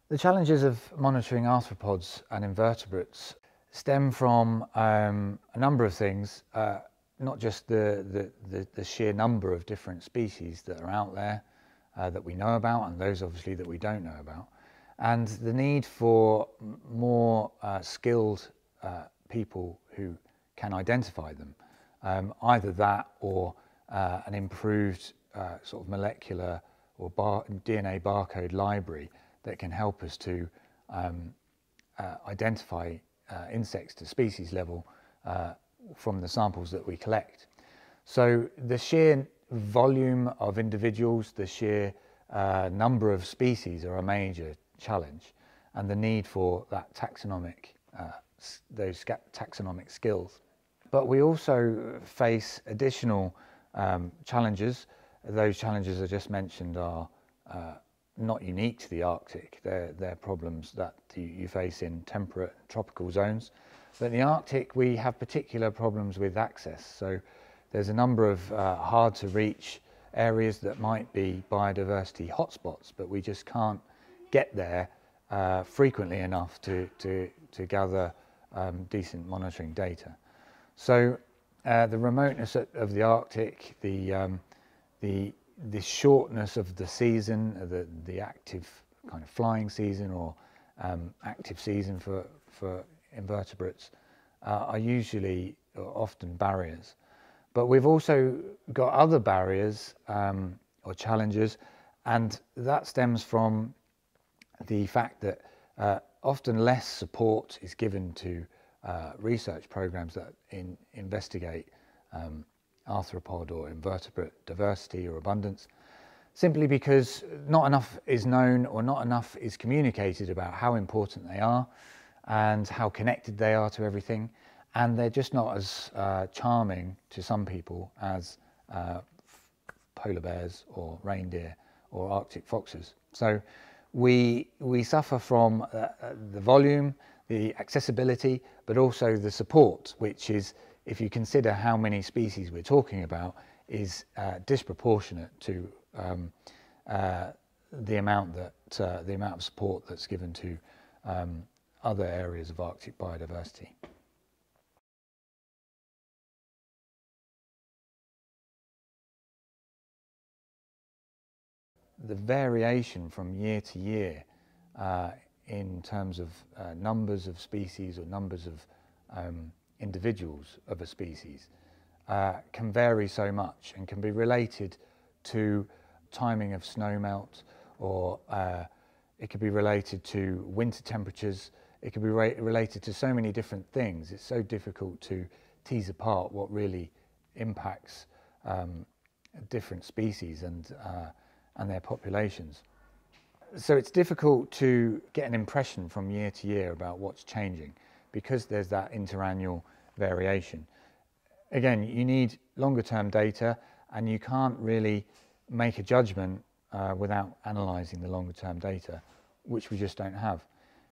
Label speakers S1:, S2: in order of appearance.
S1: The challenges of monitoring arthropods and invertebrates stem from a number of things, not just the sheer number of different species that are out there that we know about, and those obviously that we don't know about, and the need for more skilled people who can identify them. Either that or an improved sort of molecular or DNA barcode library that can help us to identify insects to species level from the samples that we collect. So the sheer volume of individuals, the sheer number of species are a major challenge, and the need for that those taxonomic skills. But we also face additional challenges. Those challenges I just mentioned are not unique to the Arctic. They're problems that you face in temperate and tropical zones. But in the Arctic, we have particular problems with access. So there's a number of hard to reach areas that might be biodiversity hotspots, but we just can't get there frequently enough to gather decent monitoring data. So the remoteness of the Arctic, the shortness of the season, the active kind of flying season or active season for invertebrates are usually often barriers. But we've also got other barriers or challenges, and that stems from the fact that often less support is given to research programs that investigate arthropod or invertebrate diversity or abundance, simply because not enough is known or not enough is communicated about how important they are and how connected they are to everything, and they're just not as charming to some people as polar bears or reindeer or Arctic foxes. So we suffer from the volume, the accessibility, but also the support, which is, if you consider how many species we're talking about, is disproportionate to the amount of support that's given to other areas of Arctic biodiversity. The variation from year to year in terms of numbers of species or numbers of individuals of a species can vary so much and can be related to timing of snowmelt, or it could be related to winter temperatures. It could be related to so many different things. It's so difficult to tease apart what really impacts different species and their populations. So it's difficult to get an impression from year to year about what's changing, because there's that interannual variation. Again, you need longer term data, and you can't really make a judgment without analysing the longer term data, which we just don't have.